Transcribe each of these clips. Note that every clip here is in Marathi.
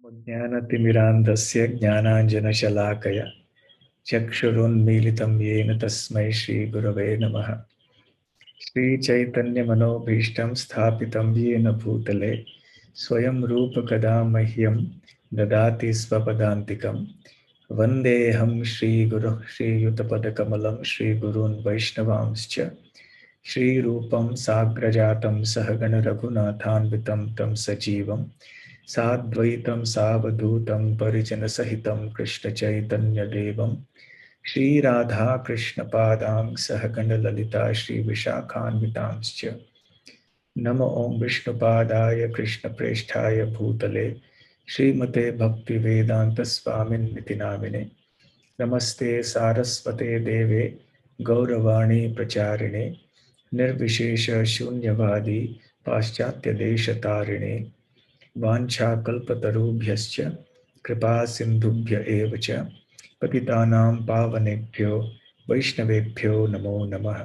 ज्ञानतिमिरान्धस्य ज्ञानाञ्जनशलाकया चक्षुरुन्मीलितं येन तस्मै श्रीगुरवे नमः। श्रीचैतन्यमनोभीष्टं स्थापितं येन भूतले स्वयं रूपकदा मह्यं ददाति स्वपदान्तिकं। वन्देऽहं श्रीगुरुः श्रीयुतपदकमलं श्रीगुरून् वैष्णवांश्च श्रीरूपं साग्रजातं सहगणरघुनाथान्वितं तं सजीवं साद्वैतं सावधूतं परिजनसहितं कृष्णचैतन्यदेवं श्रीराधाकृष्णपादां सहगणललिता श्रीविशाखान्वितांश्च। नमो ॐ विष्णुपादाय कृष्णप्रेष्ठाय भूतले श्रीमते भक्तिवेदान्तस्वामिन्निति नामिने। नमस्ते सारस्वते देवे गौरवाणी प्रचारिणे निर्विशेष शून्यवादी पाश्चात्यदेशतारिणे वाञ्छाकल्पतरुभ्यश्च कृपा सिन्धुभ्य एव च पतितानां पावनेभ्यो वैष्णवेभ्यो नमो नमः।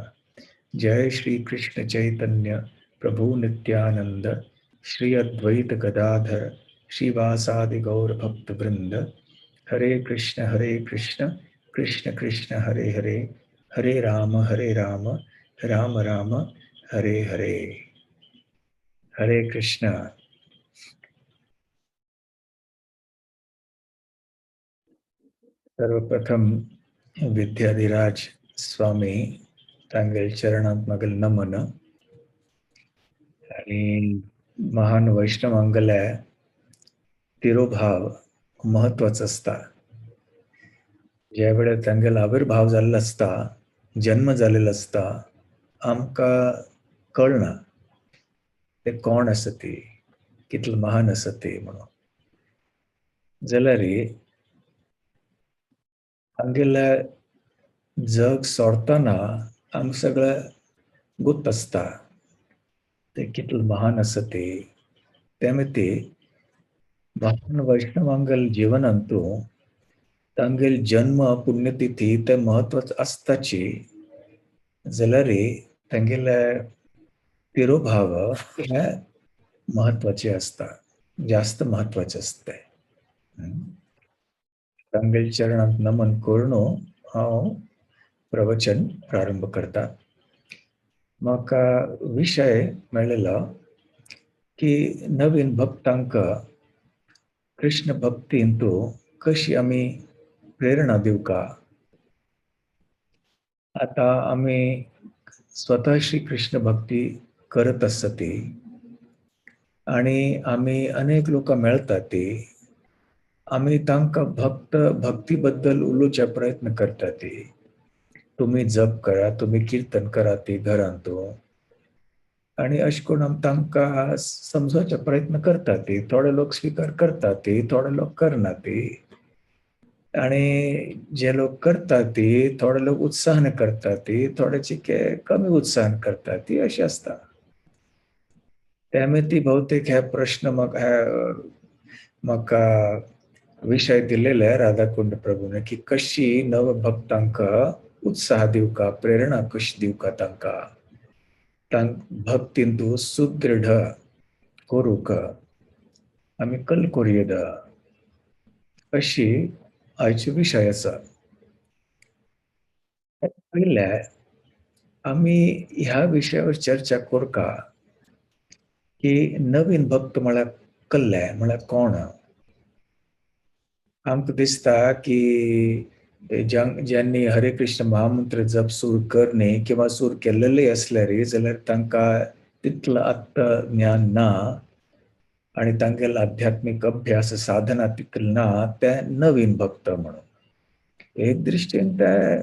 जय श्री कृष्ण चैतन्य प्रभु नित्यानंद श्री अद्वैत गदाधर श्रीवासादि गौर भक्त वृंद। हरे कृष्ण कृष्ण कृष्ण हरे हरे, हरे राम राम राम हरे हरे। हरे कृष्ण। सर्वप्रथम विद्याधिराज स्वामी तांगेल चरणात मागील नमन आणि महान वैष्णवांगल्या तिरोभाव महत्वाचा असता। ज्या वेळेस तांगेल आविर्भाव झालेला असता, जन्म झालेला असता, आमका कळना ते कोण असते, कितलं महान असते म्हणून। जाल्यार तांगेले जग सोडताना आमकां सगळं गुप्त असता ते कितलं महान असते। त्यामुळे महान वैष्णवांगल जीवनांतू तांगेल जन्म पुण्यतिथी ते महत्वाचं असताची, जाल्यार तांगेले तिरोभाव हे महत्वाचे असता, जास्त महत्वाचे असते। तांगेल चरणात नमन करून हांव प्रवचन प्रारंभ करता। म्हाका विषय मेळिल्लो की नवीन भक्तांक कृष्ण भक्तींतू कशी आमी प्रेरणा दिवका। आता आमी स्वतः श्री कृष्ण भक्ती करत असती आणि आमी अनेक लोक मेळतात ती आमी तांकां भक्ती बद्दल उलोवचे प्रयत्न करतात ती। तुम्ही जप करा, तुम्ही कीर्तन करा ती घरांतू आणि अशें करून आमी तांकां समजोवचे प्रयत्न करतात ती। थोडे लोक स्वीकार करतात ती, थोडे लोक करना ती। आणि जे लोक करतात ती, थोडे लोक उत्साहाने करतात ती, थोडे चिके कमी उत्साहान करतात ती, अशी असता। त्यामुळे ती बहुतेक ह्या प्रश्न म्हाका विषय दिलेले राधाकुंड प्रभूने की कशी नव भक्तांक उत्साह दिवका, प्रेरणा कशी दिवका तांकां भक्तींतू सुदृढ करूक आमी कल करूं अशी आयचो विषय आसा। पहिले आमी ह्या विषयावर चर्चा करका की नवीन भक्त म्हळ्यार कसले, म्हळ्यार कोण। आमकां दिसता की ज्यांनी हरे कृष्ण महामंत्र जप सुरू करणे किंवा सुरू केलेले असल्यार जाल्यार तांकां तितलं आत्म ज्ञान ना आणि तांगेलो आध्यात्मिक अभ्यास साधना तितली ना, ते नवीन भक्त म्हणून एक दृश्टीन ते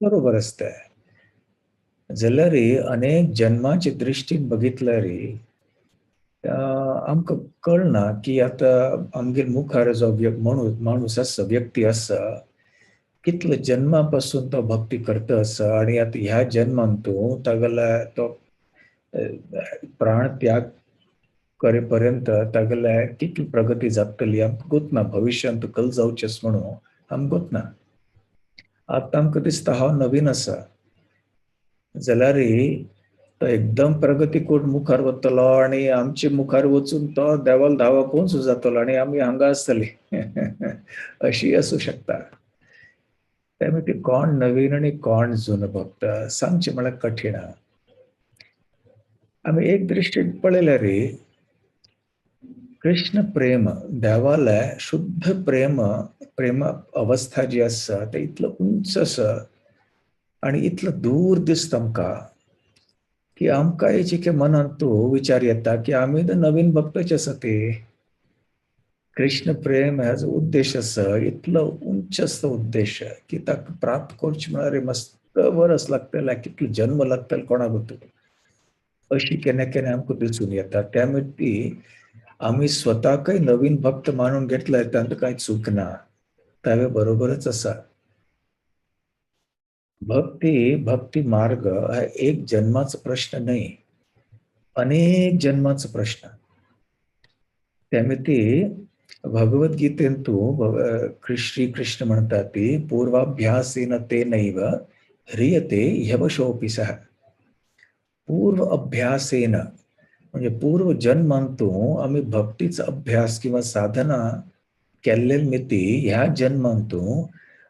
बरोबर असते। जाल्यार अनेक जन्माचे दृश्टीन बघितल्यार आमकां कळना की आता आमगेर मुखार जो माणूस आसा, व्यक्ती आसा, कितले जन्मापासून तो भक्ती करता आसा आणि आता ह्या जन्मांतू तागेला तो प्राण त्याग करेपर्यंत तागेले कितली प्रगती जातली आमकां गोतना, भविष्यांत कल जावचेस म्हणून आमकां गोतना। आता आमकां दिसता हांव नवीन आसा, जाल्यार तो एकदम प्रगती करून मुखार वतलो आणि आमचे मुखार वचून तो देवाला धावा पोवून जातलो आणि आमी हांगा आसतली अशी असू शकता. त्यामुळे ते कोण नवीन आणि कोण जुनं भक्त सांगचे म्हळ्यार कठीण आहा. आमी एक दृश्टीन पळयल्यार रे कृष्ण प्रेम देवाले शुद्ध प्रेम अवस्था जी आसा ते इतलं उंच आसा आणि इतलं दूर दिसता आमकां की आमकां हेचे मनांत तो विचार येता की आमी तर नवीन भक्तच आसा ते. कृष्ण प्रेम हेजो उद्देश आसा इतलो उंच आसता उद्देश की ताका प्राप्त करचें म्हळ्यार मस्त वर्स लागतले कितले जन्म लागतले कोणाक खबर. अशी केन्ना केन्ना आमकां दिसून येता. त्यामुळे ती आम्ही स्वतःकय नवीन भक्त मानून घेतलाय त्यात काही चूक ना. त्यावे बरोबरच आसा. भक्ती मार्ग हा एक जन्माचा प्रश्न नाही. अनेक जन्माचा प्रश्न. त्यामुळे ते भगवद्गीतेंतू श्री कृष्ण म्हणतात ते पूर्वाभ्यासेन तेनैव ह्रियते ह्यवशोऽपि सः. पूर्व अभ्यासेन म्हणजे पूर्व जन्मांतू आम्ही भक्तीचा अभ्यास किंवा साधना केल्लेली मिती ह्या जन्मांतू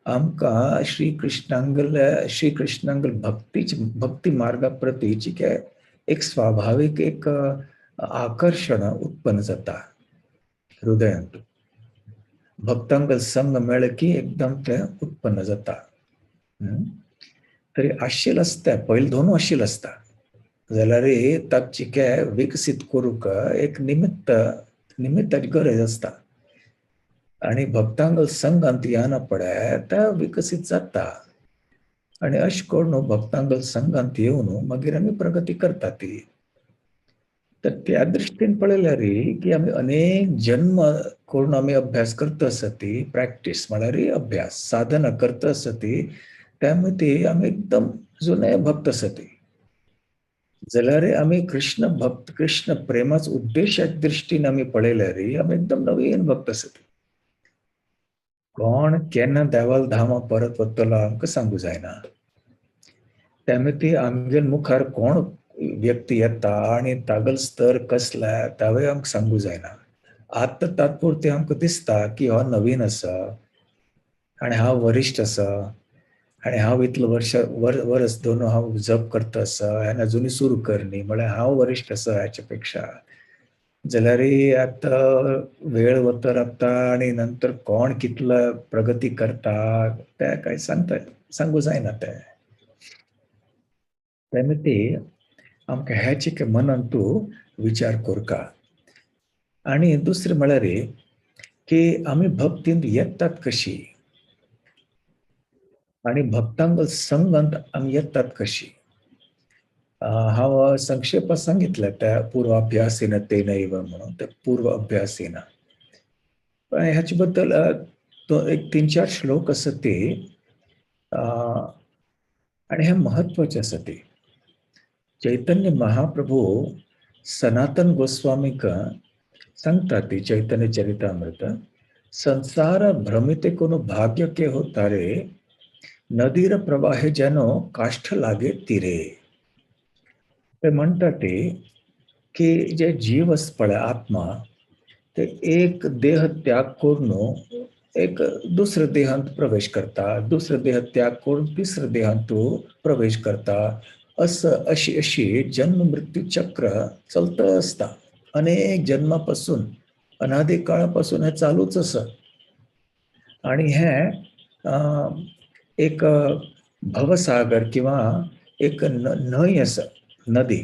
आमकां श्री कृष्णांगल भक्ती मार्गा प्रतीची काय एक स्वाभाविक एक आकर्षण उत्पन्न जाता हृदयांत. भक्तांगल संग मेळ की एकदम ते उत्पन्न जाता. तरी आशिल आसता पयलीं दोन आशिल आसता जाल्यार ताची काय विकसीत करूंक एक निमित्ताची गरज आसता आणि भक्तांगल संगांत याना पळय त्या विकसीत जाता आणि अशें करून भक्तांगल संगांत येवन मागीर आमी प्रगती करता ती. तर त्या दृश्टीन पळयल्यार की आमी अनेक जन्म करून आमी अभ्यास करता आसत प्रॅक्टीस म्हळ्यार अभ्यास साधना करता आसत त्यामुळे ते आमी एकदम जुने भक्त आसत. जाल्यार आमी कृष्ण प्रेमाचो उद्देशाच्या दृश्टीन आमी पळयल्यार आमी एकदम नवीन भक्त आसत. कोण केन्ना देवाला धामा परत वतलो आमकां सांगूं जायना. त्यामुळे ती आमगे मुखार कोण व्यक्ती येता आणि तागल स्तर कसला तावे आमकां सांगूं जायना. आतां तात्पुरते आमकां दिसता की हो नवीन आसा आणि हांव वरिश्ठ आसा आणि हांव इतलो वर्स दोन हांव जप करता आसा हांवें अजुनूय सुरू करनी म्हळ्यार हांव वरिश्ठ आसा हाच्या पेक्षा. जाल्यार आतां वेळ वता रावता आणि नंतर कोण कितलो प्रगती करता ते कांय सांगूं जायना ते. त्यामुळे ते आमकां हेचे मनांतू विचार करूंका. आणि दुसरें म्हळ्यार की आमी भक्तींत येतात कशी आणि भक्तांगल संगांत आमी येतात कशी. हांव संक्षेपांत सांगितलें त्या पूर्वाभ्यासेन तेनैव म्हणून ते पूर्व अभ्यासेन. ह्याचे बद्दल एक 3-4 श्लोक आसात ते आणि हे महत्वाचे आसा ते. चैतन्य महाप्रभू सनातन गोस्वामीक सांगतात ते चैतन्य चरितामृत संसार भ्रमिते कोनो भाग्य के हो तारे नदीर प्रवाहे जेनो काष्ठ लागे तीरे. ते म्हणतात ते की जे जीव आसा पळय आत्मा ते एक देह त्याग करून एक दुसऱ्या देहांत प्रवेश करता. दुसऱ्या देह त्याग करून तिसऱ्या देहांत प्रवेश करता. अशी जन्म मृत्यू चक्र चलतं असता. अनेक जन्मापासून अनादी काळापासून हे चालूच आसा. आणि हे एक भवसागर किंवा एक न्हंय आसा नदी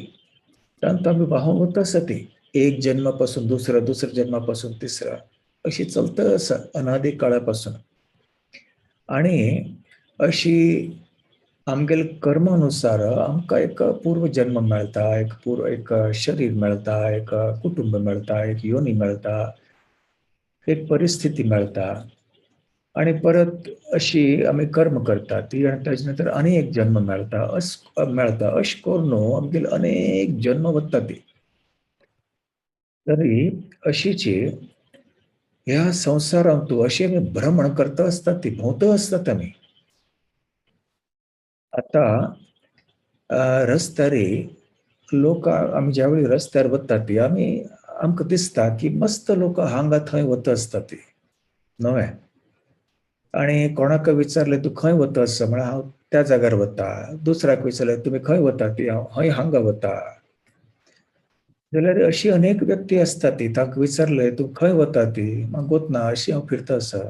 तांत आमी व्हांवून वता आसा ती एक जन्मापासून दुसऱ्या जन्मापासून तिसरा अशी चलत आसा अनादी काळापासून. आणि अशी आमगेल कर्मानुसार आमकां एक पूर्व जन्म मेळटा एक शरीर मेळटा एक कुटुंब मेळटा एक योनी मेळटा एक परिस्थिती मेळटा आणि परत अशी आमी कर्म करता ती आणि ताजे नंतर आनी एक जन्म मेळटा अशें करून आमगेले अनेक जन्म वता ती. तरी अशीची ह्या संसारांत अशी आमी भ्रमण करता आसतात ती भोंवता आसतात आमी. आता रस्त्यार लोक आम्ही ज्यावेळी रस्त्यार वतात ती आम्ही आमकां दिसता की मस्त लोक हांगा थंय वता आसता ती नवे आणि कोणाक विचारले तू खंय वतास म्हळ्यार हांव त्या जाग्यार वता दुसऱ्याक विचारले तुमी खंय वता ती हांव हांगा वता जाल्यार अशी अनेक व्यक्ती असतात ती ताका विचारले तू खंय वता ती म्हाका वतना अशी हांव फिरता आसा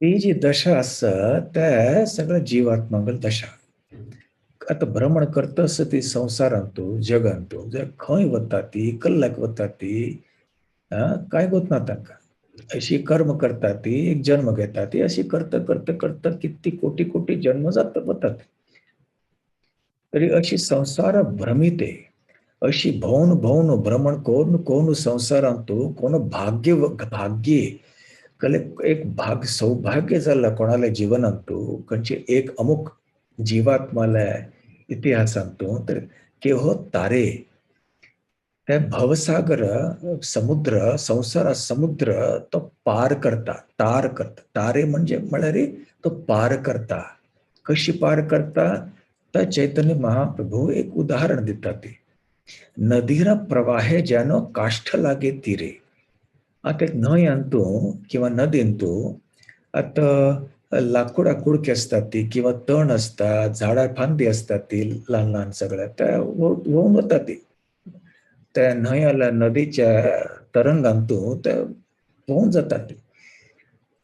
ती जी दशा आसा ते सगळ्या जिवात्मांगल दशा आता भ्रमण करता आसता ती संवसारांतू जगांतू जर खंय वता ती कल्ल्याक वता ती काय गोत ना तांकां अशी कर्म करता ती एक जन्म घेता ती अशी करता करता करता किती कोटी कोटी जन्म जाता वतात तरी अशी संसार भ्रमिते अशी भोवन भोवन भ्रमण कोण कोण संसारांतू कोण भाग्य भाग्ये कले एक भाग सौभाग्य जाल्ला कोणाल्या जिवनांतू खंयचे एक अमुक जिवात्माल्या इतिहासांतू तर केहो तारे ते भवसागर समुद्र संसार समुद्र तो पार करता तार करता तारे म्हणजे म्हळ्यार तो पार करता कशी पार करता तर चैतन्य महाप्रभू एक उदाहरण दिता ते नदीर प्रवाहे ज्यानो काष्ठ लागे तीरे आता एक न्हंय आणतो किंवा नदींतू आता लाकूड कुडके असतात ती किंवा तण असतात झाडा फांदी असतात ती लहान लहान सगळ्या त्या वाहून वतात ती त्या न्हंयाला नदीच्या तरंगांतू त्या वाहून जातात ती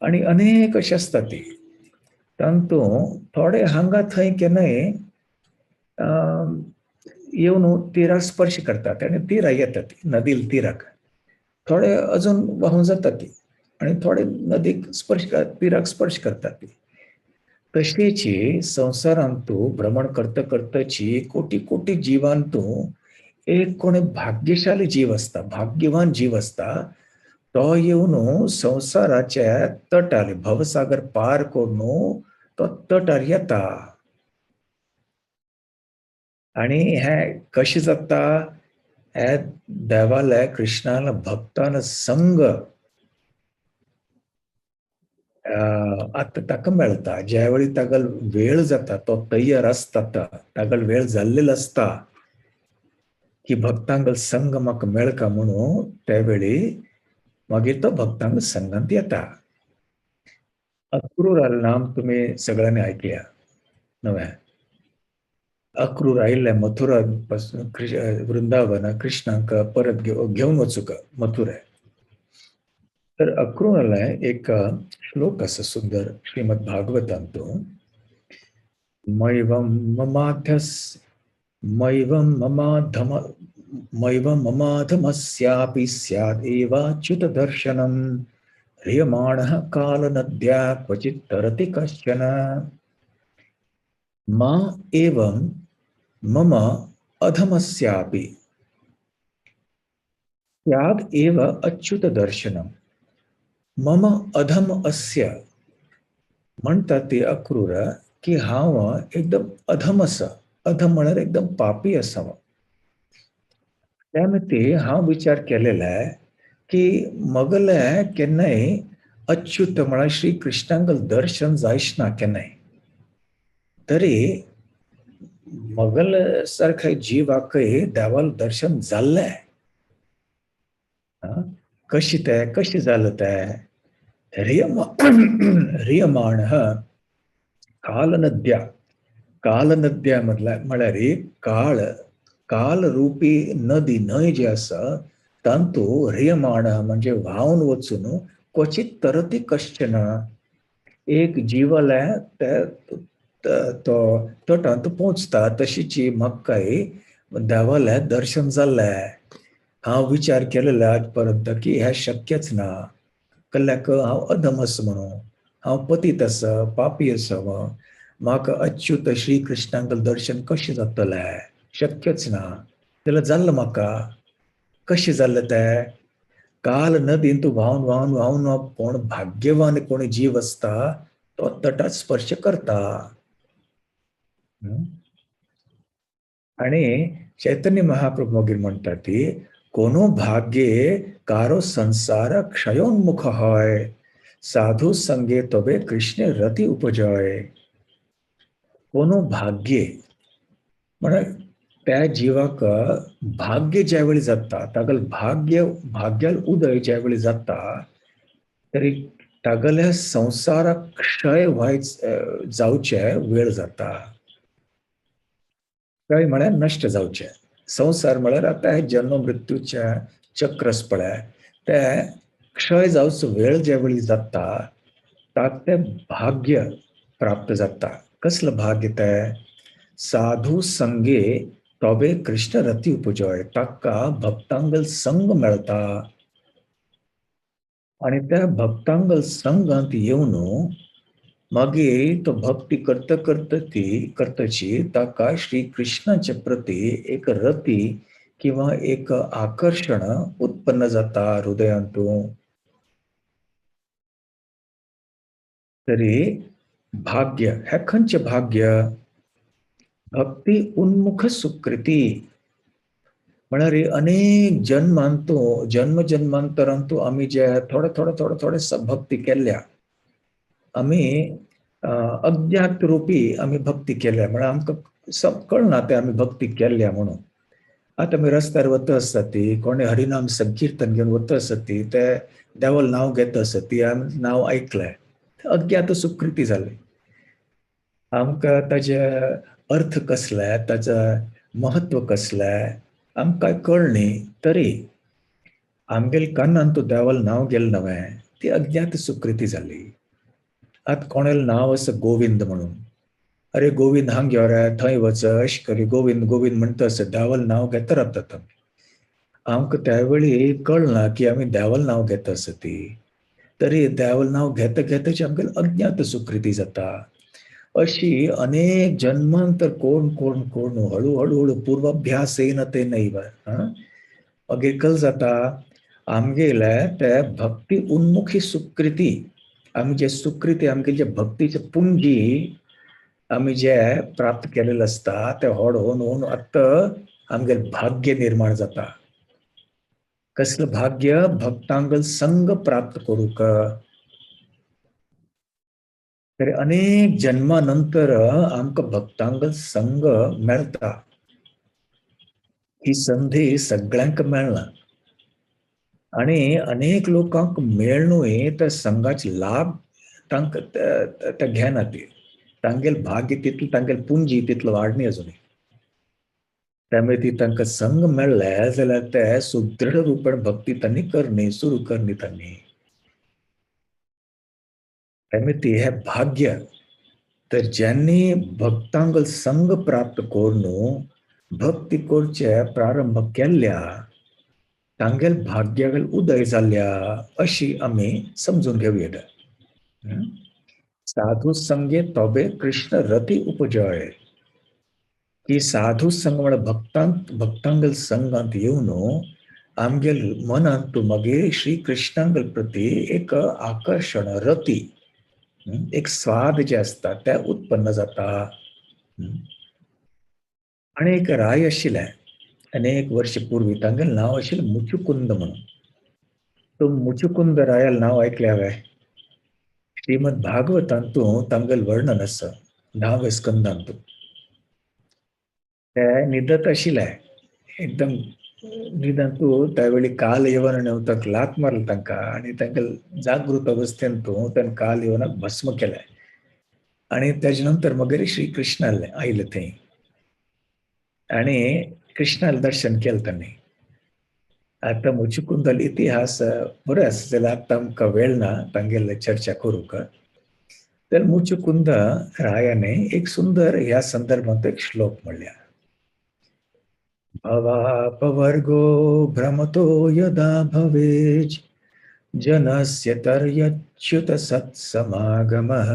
आणि अनेक अशी असतात ती तांतू थोडे हांगा थंय केन्नाय येवन तीराक स्पर्श करतात आणि तीरा येतात नदील तीराक थोडे अजून वाहून जातात ती आणि थोडे नदीक स्पर्श तीराक स्पर्श करतात ती तशेची संसारांतू भ्रमण करता करताची कोटी कोटी जिवांतू एक कोणी भाग्यशाली जीव असता भाग्यवान जीव असता तो येवन संसाराच्या तटार भवसागर पार करून तो तटार येता आणि हे कशें जाता हे देवाले कृष्णाला भक्तान संग आता ताका मेळटा ज्यावेळी ताका वेळ जाता तो तयार आसता ताका वेळ जाल्लेलो असता की भक्तांगल संग म्हाका मेळका म्हणून त्यावेळी मागीर तो भक्तांग संगांत येता अक्रूर नाम तुम्ही सगळ्यांनी ऐकल्या नव्हे अक्रूर आयिल्ले मथुरा पासून वृंदावन कृष्णांक परत घेवन वचूक मथुरे तर अक्रूराला एक श्लोक असा सुंदर श्रीमद भागवतांतू मैवं ममाध्यस मैवं ममाधम मैवं ममाधमस्यापि स्यादेवाच्युत दर्शनम ह्रियमाणः कालनद्या क्वचित् तरति कश्चन मा एवं मम अधमस्यापि स्याद् एव अच्युत दर्शनम मम अधम अस्य म्हणतात ते अक्रूर की हांव एकदम अधम असा अधम म्हळ्यार एकदम पापी असावं त्यामध्ये हांव विचार केलेला आहे की मगले केन्नाय अच्युत म्हळ्यार श्री कृष्णांगल दर्शन जायच ना केन्नाय तरी मगल सारख्या जिवाकय देवाल दर्शन जाल्लें कशी जालें तें ह्रियमाण कालनद्या कालनद्या म्हळ्यार काळ काल रूपी नदी न्हंय जी आसा तांतू ह्रियमाण म्हणजे व्हांवन वचून क्वचित तरती कश्चन एक जीवले तो तटांत पोहोचता तशीची म्हाकाय देवाले दर्शन जाल्लें हांव विचार केलेलो आज पर्यंत की हे शक्यच ना कल्ल्याक हांव अधम आसा म्हणून हांव पतीत आसा पापी आसा म्हाका अच्युत श्री कृष्णांक दर्शन कशें जातलें शक्यच ना जाल्यार जाल्लें म्हाका कशें जाल्लें तें काल नदींत व्हांवन व्हांवन व्हांवन कोण भाग्यवान कोण जीव आसता तो तटात स्पर्श करता आणि चैतन्य महाप्रभू मागीर म्हणटा ती कोनो भाग्ये कारो संसार क्षयोन्मुख होय साधु संगे तबे कृष्ण रती उपजय कोनो भाग्ये म्हण त्या जीवाक भाग्य ज्यावेळी जाता तागल भाग्याल उदय ज्यावेळी जाता तरी तागल्या संसाराक क्षय जावचे वेळ जाता. क्षय म्हळ्यार नष्ट जावचे. संसार म्हळ्यार आता हे जन्म मृत्यूच्या चक्रस पळय ते क्षय जावचो वेळ ज्यावेळी जाता ताक ते भाग्य प्राप्त जाता. कसलं भाग्य ते? साधू संगे तोबे कृष्ण रती उपजय. ताका भक्तांगल संग मेळता आणि त्या भक्तांगल संगात येऊन मागीर तो भक्ती करतची ताका श्री कृष्णाच्या प्रती एक रती किंवा एक आकर्षण उत्पन्न जाता हृदयांतून. तरी भाग्य हे खंयचे भाग्य? भक्ती उन्मुख सुकृती म्हळ्यार अनेक जन्म जन्मांतरांतू आम्ही जे थोडे भक्ती केल्या आम्ही अज्ञात रूपी आम्ही भक्ती केल्या म्हळ्यार आमकां कळना ते आम्ही भक्ती केल्या म्हणून. आता आमी रस्त्यार वता आसतती कोणे हरिनाम संकीर्तन घेवन वता आसतती ते देवाल नांव घेता आसतती आमी नांव ऐकलें अज्ञात सुकृती जाली. आमकां ताजे अर्थ कसले ताचं महत्व कसलें आमकां कळनी तरी आमगेल कानान तो देवाल नांव गेल नवे ती अज्ञात सुकृती जाली. आतां कोणेल नांव आसा गोविंद म्हणून अरे गोविंद हांग यो रे थंय वच अश करी गोविंद गोविंद म्हणटा आसत देवाल नांव घेता रावतात आमी. आमकां त्यावेळी कळना की आमी देवाल नांव घेता आसती तरी देवाल नांव घेता घेताची आमगेल अज्ञात सुकृती जाता. अशी अनेक जन्मांतर कोण हळू पूर्वाभ्यास येईन ते नाही मागीर कल जाता आमगेले ते भक्ती उन्मुखी सुकृती आमी जे सुकृती आमगे जे भक्तीचे पुंजी आमी जे प्राप्त केलेले असता ते व्हड होवन आत्ता आमगे भाग्य निर्माण जाता. कसलं भाग्य? भक्तांगल संग प्राप्त करूक. तरी अनेक जन्मानंतर आमकां भक्तांगल संग मेळटा. ही संधी सगळ्यांक मेळना आणि अनेक लोकांक मेळनूय त्या संघाचे लाभ तांकां ते घेना ती तांगेल भाग्य तितलें तांगेल पुंजी तितलो वाडनी अजुनी. त्यामुळे ती तांकां संग मेळ्ळे जाल्यार ते सुदृढ रूपान भक्ती तांणी करनी सुरू करनी तांणी. त्यामुळे ती हे भाग्य तर ज्यांनी भक्तांगल संग प्राप्त करून भक्ती करचे प्रारंभ केल्या तांगेल भाग्यागेल उदय जाल्ल्या अशी आमी समजून घेवया. साधू संगे तोबे कृष्ण रती उपजय. की साधू संग म्हळ्यार भक्तांगल संगात येवन आमगेल मनांत मागीर श्री कृष्णांगल प्रती एक आकर्षण रती एक स्वाद जे असता ते उत्पन्न जाता. आणि एक राय आशिल्ले अनेक वर्ष पूर्वी तांगेल नांव आशिल्लें मुचुकुंद म्हणून. तो मुचुकुंद रायाल नांव ऐकले हांवें. श्रीमद भागवतांतू तांगेल वर्णन आसा 10व्या स्कंदांतू. ते न्हिदत आशिल्ले एकदम न्हिदांतू त्यावेळी काल येवन तांकां लात मारली तांकां आनी तांकां जागृत अवस्थेंतू तांणी काल येवनाक भस्म केलें. आणि त्याच्या नंतर मागीर श्री कृष्ण आयले थंय आणि कृष्णाला दर्शन केलं तांणी. आता मुचुकुंदल इतिहास बरो आसा जाल्यार आतां आमकां वेळ ना तांगेले चर्चा करूंक. तर मुचुकुंद रायाने एक सुंदर ह्या संदर्भात एक श्लोक म्हणल्या. भवापवर्गो भ्रमतो यदा भवेज जनस्य तर्यच्युत सत्समागमः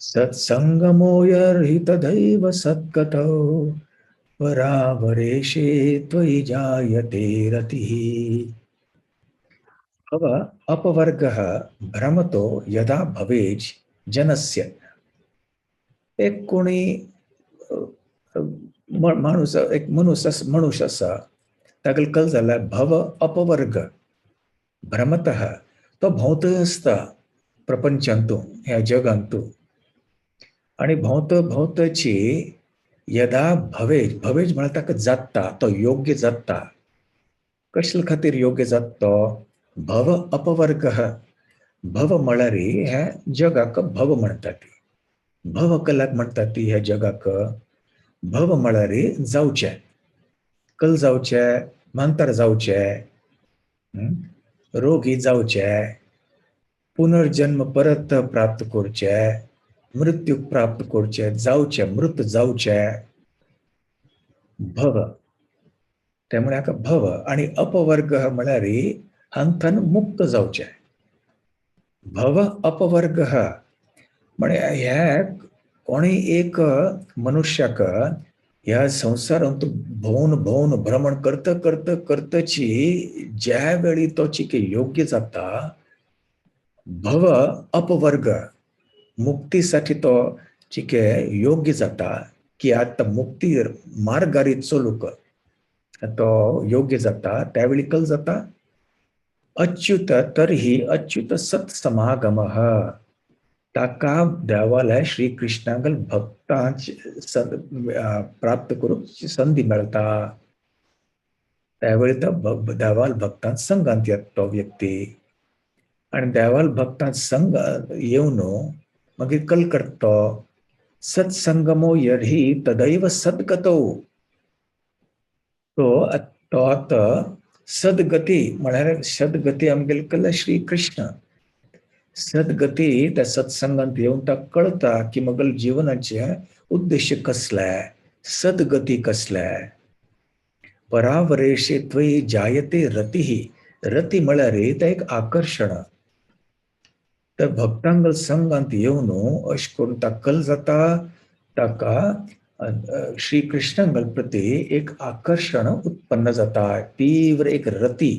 सत्संगमो यर्हि तदैव सद्गतौ परावरेशे त्वयि जायते रतिः. भव अपवर्गः भ्रमतो यदा भवेज जनस्य. एक कोणी माणूस एक मनुष्य आसा ताका कल जाल्यार भव अपवर्ग भ्रमतः तो भोंवतय आसता प्रपंचांतू ह्या जगांतू आणि भोंवतची यदा भवेज, भवेज म्हणता की जाता, तो योग्य जाता. कशा खातीर योग्य जातो? भव अपवर्ग. भव म्हळ्यारी हे जगाक भव म्हणटात. भव कलाक म्हणटात ह्या जगाक. भव म्हळ्यारी जावचे, कल जावचे, मांतर जावचे, रोगी जावचे, पुनर्जन्म परत प्राप्त करचे, मृत्यू प्राप्त करचे, जावचे, मृत जावचे. भव. त्यामुळे हाका भव. आणि अपवर्ग म्हळ्यार हांगथान मुक्त जावचे. भव अपवर्ग म्हणे हे कोणी एक मनुष्याक ह्या संसारांत भोवन भोवन भ्रमण करता करता करताची ज्या वेळी तो चिके योग्य जाता, भव अपवर्ग मुक्तीसाठी तो चिके योग्य जाता, की आता मुक्ती मार्गारी चलूक तो योग्य जाता. त्यावेळी कल जाता अच्युत तरीही अच्युत सत्समागम. ताका देवाला श्री कृष्णागल भक्तांची प्राप्त करूची संधी मेळटा. त्यावेळी तो देवाल भक्तांत संगांत येता तो व्यक्ती. आणि देवाल भक्तांत संग येवन मागीर कल करता. सत्संगमो यर्हि तदैव सद्गतो. तो आता सद्गती म्हळ्यार सद्गती आमगेले कल्ला श्री कृष्ण. सद्गती त्या सत्संगात येऊन ताका कळता की मगल जीवनाचे उद्देश कसले, सद्गती कसले. परावरेशे त्वयि जायते रतिः. रती म्हळ्यार ते एक आकर्षण. तर भक्तांगल संगांत येवन अश करून ताका कल जाता. ताका श्री कृष्णांगल प्रती एक आकर्षण उत्पन्न जाता. तीव्र एक रती.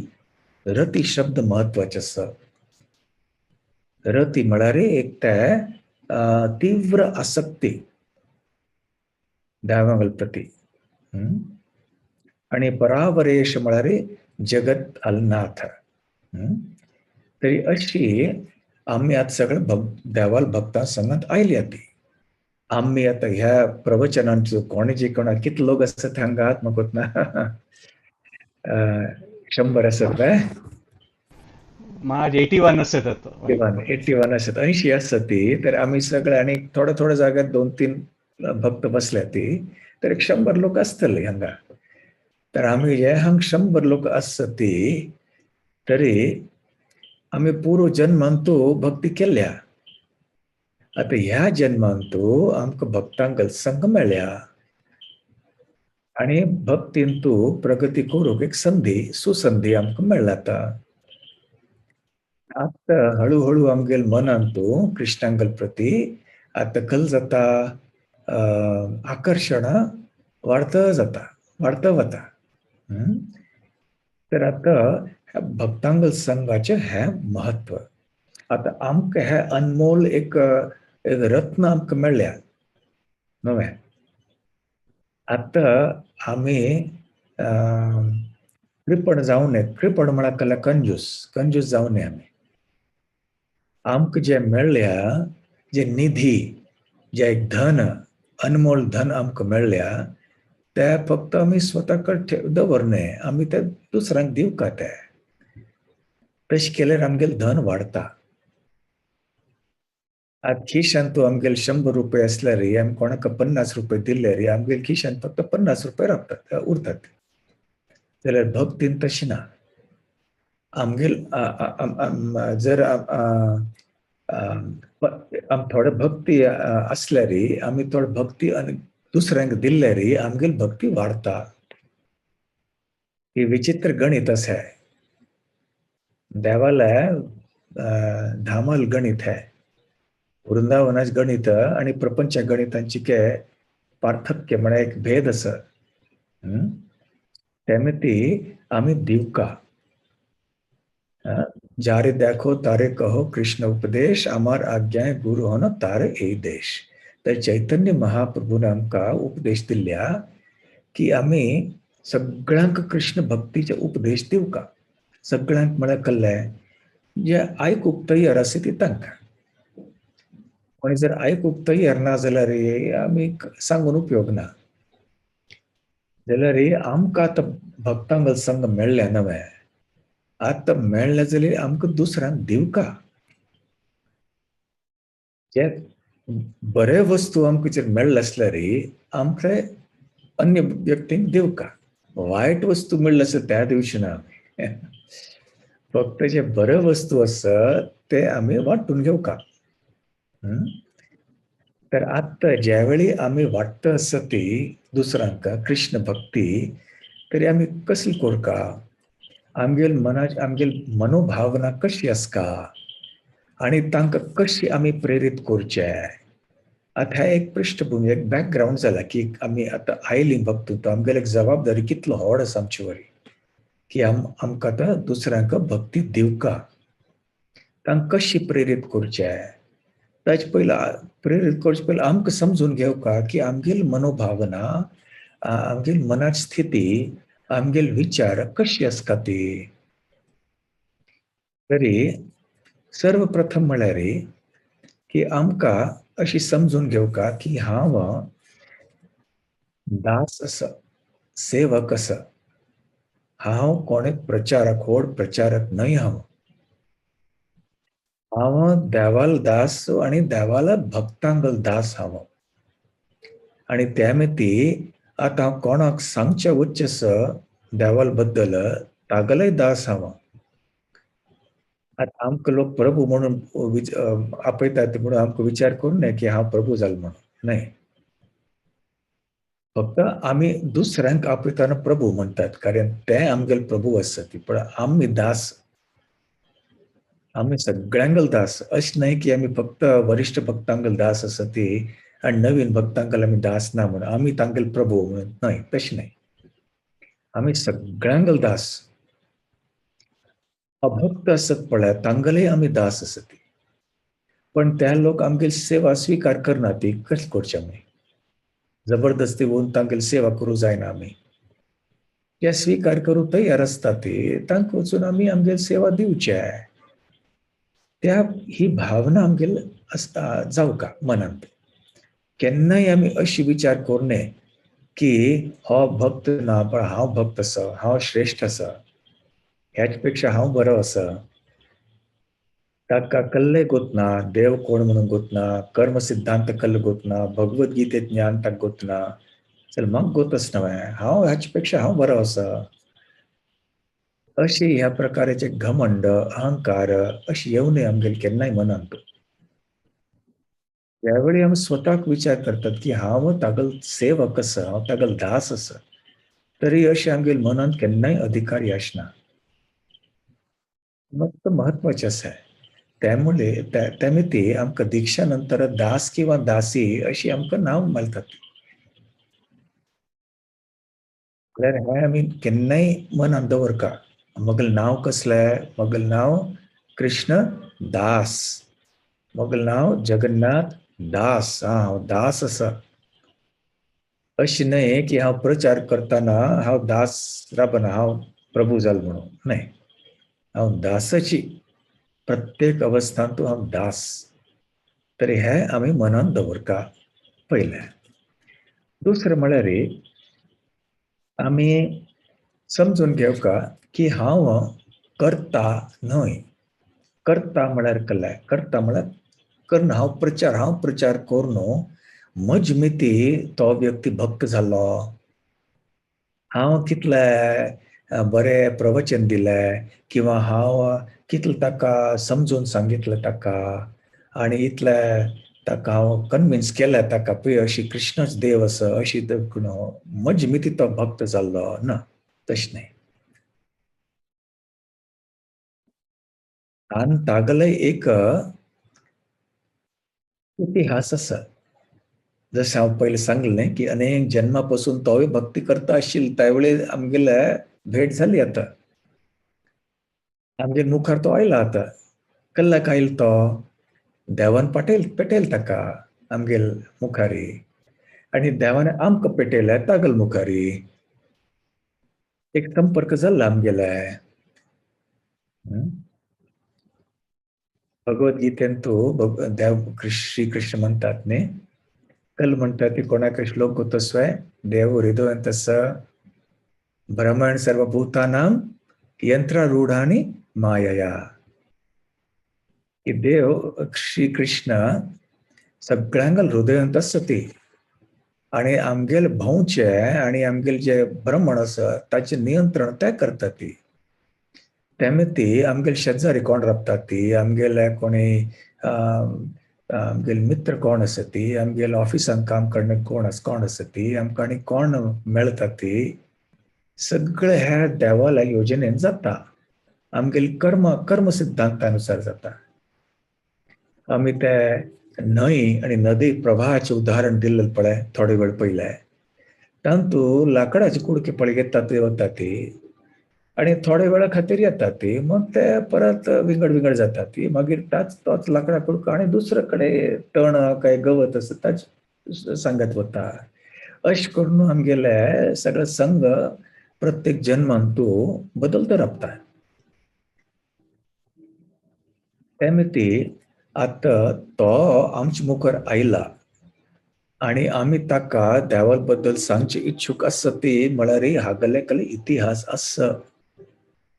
रती शब्द महत्वाचे आसा. रती म्हळ्यार एक ते तीव्र आसक्ती देवांगल प्रती. आणि परावरेश म्हळ्यार जगत अलनाथ. तरी अशी आम्ही आज सगळे देवाल भक्तां संगत आयली ती. आम्ही आता ह्या प्रवचनांचो कोणी जे कोणा किती लोक असतात हांगात मग ना 100 असत काय? माझ 81 असत. 81 असत, 80 असत ती. तर आम्ही सगळे आणि थोड्या थोड्या जाग्यात 2-3 भक्त बसल्या ती. तर 100 लोक असतले हांगा. तर आम्ही जे हांग 100 लोक असत ती तरी आम्ही पूर्व जन्मांतू भक्ती केल्या. आता ह्या जन्मांतू आमकां भक्तांगल संग मेळ्या आणि भक्तींतू प्रगती करूक एक संधी सुसंधी आमकां मेळ्ळा. आता हळूहळू आमगेल मनांतू कृष्णांगल प्रती आता कल जाता आकर्षण वाढत जाता, वाढत वता. तर आता भक्तांगल संघाचे हे महत्व. आता आमकां हे अनमोल एक रत्न आमकां मेळ्ळ्या नवे. आता आम्ही कृपण जाऊ नये. कृपण म्हळ्यार कला कंजूस. कंजूस जाऊ नये आम्ही. आमकां जे मेळ्ळ्या, जे निधी, जे एक धन, अनमोल धन आमकां मेळ्ळ्या, ते फक्त आम्ही स्वताकडे दवरणे. आम्ही ते दुसऱ्यांक दिवका ते. तशें केल्यार आमगेलें धन वाडता. आज खिशांत आमगेले 100 रुपये असल्यार आमी कोणाक 50 रुपये दिल्यार आमगेले खिशांत फक्त 50 रुपये रावतात, उरतात. जाल्यार भक्तीन तशी ना. आमगेल जर थोडे भक्ती असल्यार आमी थोडे भक्ती दुसऱ्यांक दिल्यार आमगेली भक्ती वाडता. ही विचित्र गणित असे. देवाला धामाल गणित है. वृंदावनाच गणित आणि प्रपंच गणितांची के पार्थक्य म्हळ्यार एक भेद आसा. तेमिती आम्ही दिवका. जारे देखो तारे कहो कृष्ण उपदेश, अमर आज्ञा गुरु हो न तारे ए देश. तर चैतन्य महाप्रभून आमकां उपदेश दिल्या की आम्ही सगळ्यांक कृष्ण भक्तीचे उपदेश दिवका. सगळ्यांक म्हळ्यार कल्ले जे आयकूंक तयार आसा ती तांकां. कोणी जर आयकूंक तयार ना जाल्यार आमी सांगून उपयोग ना. जाल्यार आमकां आतां भक्तांगल संग मेळ्ळें नवें. आतां मेळ्ळें जाल्यार आमकां दुसऱ्यांक दिवका. जे बरे वस्तू आमकां जर मेळ्ळे आसल्यार आमकां अन्य व्यक्तींक दिवका. वायट वस्तू मेळ्ळे आसल्यार त्या दिवची ना आमी. फक्त जे बरे वस्तू आसत ते आमी वांटून घेवका. हं? तर आत्ता ज्यावेळी आमी वाटता आसत दुसऱ्यांक कृष्ण भक्ती, तरी आमी कसली कोरका? आमगेल मनोभावना कशी आसका आणि तांकां कशी आमी प्रेरीत करचे. आता ह्या एक पृष्ठभूमी, एक बॅकग्राऊंड जाला की आमी आतां आयली भक्ती, तो आमगेली एक जबाबदारी कितलो व्हड आसा आमचे वरी, की आमकां आतां दुसऱ्यांक भक्ती दिवका. तांकां कशी प्रेरीत करचे. ताचे पयला प्रेरीत करचे पयलीं आमकां समजून घेवका की आमगेली मनोभावना, आमगेली मनाची स्थिती, आमगेले विचार कशी आसता ती. तरी सर्वप्रथम म्हळ्यार की आमकां अशी समजून घेवका की हांव दास आसा, सेवक आसा. हांव कोण एक प्रचारक, व्हड प्रचारक न्हय हांव. हांव देवालो दास आणि देवाला भक्तांगल दास हांव. आणि त्यामेती आतां हांव कोणाक सांगचे वच्चेस देवाल बद्दल तागेलोय दास हांव. आतां आमकां लोक प्रभू म्हणून आपयतात म्हणून आमकां विचार करूं नये की हांव प्रभू जालो म्हणून. न्हय. फक्त आमी दुसऱ्यांक आपयतना प्रभू म्हणटात, कारण ते आमगेले प्रभू आसत. पण आमी दास. आमी सगळ्यांगल दास. अशें न्हय की आमी फक्त वरिश्ठ भक्तांगल दास आसत आणि नवीन भक्तांगल आमी दास ना म्हणून आमी तांगेले प्रभू म्हणून. न्हय, तशें न्हय. आमी सगळ्यांगल दास. अभक्त आसत पळय तांगेलय आमी दास आसत. पण त्या लोक आमगेली सेवा स्वीकार करनात, कशें करचें आमी? जबरदस्ती होवन तांगेली सेवा करूं जायना आमी. जे स्वीकार करूं तयार आसतात तांकां वचून आमी आमगेली सेवा दिवचे. त्या ही भावना आमगेली जावका मनांत. केन्नाय आमी अशी विचार करूं नये की हो भक्त ना पण हांव भक्त आसा, हांव श्रेश्ठ आसा, ह्याच पेक्षा हांव बरो आसा. ताका कसलेय गोतना, देव कोण म्हणून गोतना, कर्म सिद्धांत कसले गोतना, भगवद्गीतेत ज्ञान ताका गोतना. चल म्हाका गोतच नवें, हांव हाचे पेक्षा हांव बरो आसा. अशी ह्या प्रकाराचे घमंड, अहंकार अशी येऊ नये आमगेले केन्नाय मनांत. ज्यावेळी आमी स्वताक विचार करतात की हांव तागेलो सेवक आसा, हांव तागेलो दास आसा, तरी अशें आमगेल्या मनांत केन्नाय अधिकारी आसना. मग तो महत्वाचे आसा. त्यामुळे त्यामिती आमकां दिक्षा नंतर दास किंवा दासी अशी आमकां नांव मेळटात. जाल्यार हें आमी केन्नाय मनांत दवरका. म्हगेलें नांव कसलें? म्हगेलें नांव कृष्ण दास. म्हगेलें नांव जगन्नाथ दास. हांव दास आसा. अशें न्हय की हांव प्रचार करतना हांव दास राबना, हांव प्रभू जालो म्हणून. न्हय. हांव दासाची. प्रत्येक अवस्थांतू हांव दास. तरी हें आमी मनांत दवरका पयलें. दुसरें म्हळ्यार आमी समजून घेवका की हांव कर्ता न्हय. कर्ता म्हळ्यार कसलें? कर्ता म्हळ्यार करना. हांव प्रचार करून म्हजे मिती तो व्यक्ती भक्त जालो. हांव कितलें बरें प्रवचन दिलें किंवा हांव कितलें ताका समजून सांगितलें ताका आणि इतलें ताका हांव कन्विन्स केलें ताका पळय अशी कृष्णच देव आसा अशी म्हजे मिती तो भक्त जाल्लो ना. तशें न्हय. आणि तागेलो एक इतिहास आसा. जशें हांव पयलीं सांगलें न्ही की अनेक जन्मापासून तोय भक्ती करता आशिल्लो त्यावेळी आमगेले भेट जाली आतां. आमगे मुखार तो आयला आतां. कसल्याक आयलो तो? देवान पेटयलो ताका आमगेल मुखारी. आणि देवान आमकां पेटयलें तागेले मुखारी. एक संपर्क जाल्लो आमगेले. भगवद्गीतेंतू श्री कृष्ण म्हणटात न्ही, कल म्हणटा ती कोणाक श्लोक गोतस्वय देव हृदय तस भ्रमण सर्वभूतानां यंत्रारूढानी मायया. की देव श्री कृष्ण सगळ्यांक हृदयांत आसता आणि आमगेल भोंवचे आणि आमगेल जे ब्रह्मण आसा ताचे नियंत्रण ते करता ती. तेमी ती आमगेल शेजारी कोण राबता ती, आमगेले कोणी आमगेल मित्र कोण आसा ती, आमगेल ऑफिसान काम करणे कोण आसा ती, आमकां आनी कोण मेळटा ती, सगळे ह्या देवाल्या योजनेन जाता. आमगेल कर्म सिद्धांतानुसार जाता. आमी ते न्हंय आणि नदी प्रवाहाचे उदाहरण दिल्लें पळय थोडे वेळ पयले, तातूंत लाकडाची कुडके पळय येतात वता ती आणि थोडे वेळा खातीर येतात ती, मग ते परत विंगड जातात ती, मागीर तोच लाकडा कुडको आणि दुसरे कडेन तण काय गवत आसा ताचे सांगत वता. अशें करून आमगेले सगळे संघ प्रत्येक जन्मान तूं बदलतो राबता. तेमिती आतां तो आमचे मुखार आयला आणि आमी ताका देवा बद्दल सांगचे इच्छुक आसा ती म्हळ्यार हागले कले इतिहास आसा.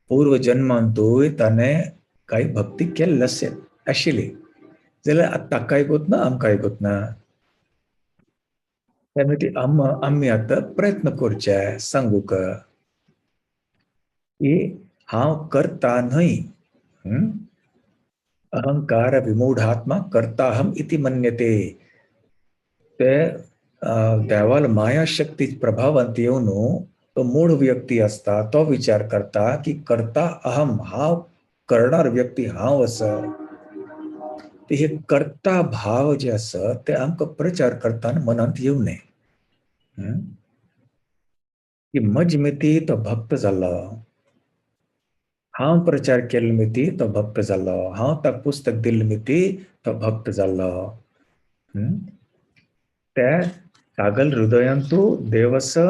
पूर्व जन्मांतूय ताणें काही भक्ती केल्ली आशिल्ली जाल्यार ताका आयकूत ना, आमकां आयकूत ना. तेमिती आमी आतां प्रयत्न करचे सांगूक की हांव करता न्हय. अहंकार विमूढात्मा कर्ताहम इति मन्यते. ते देवाल मायाशक्ती प्रभावांत येवन तो मूळ व्यक्ती असता तो विचार करता की करता अहम, हांव करणार व्यक्ती हांव आसा. ते हे कर्ता भाव जे आसा ते आमकां प्रचार करताना मनांत येवं नये. की मज मिती तो भक्त जालो, हांव प्रचार केल्लो मिती तो भक्त जालो, हांव ताका पुस्तक दिल्ली मिती तो भक्त जालो. ते कागल हृदयांतू देव आसा,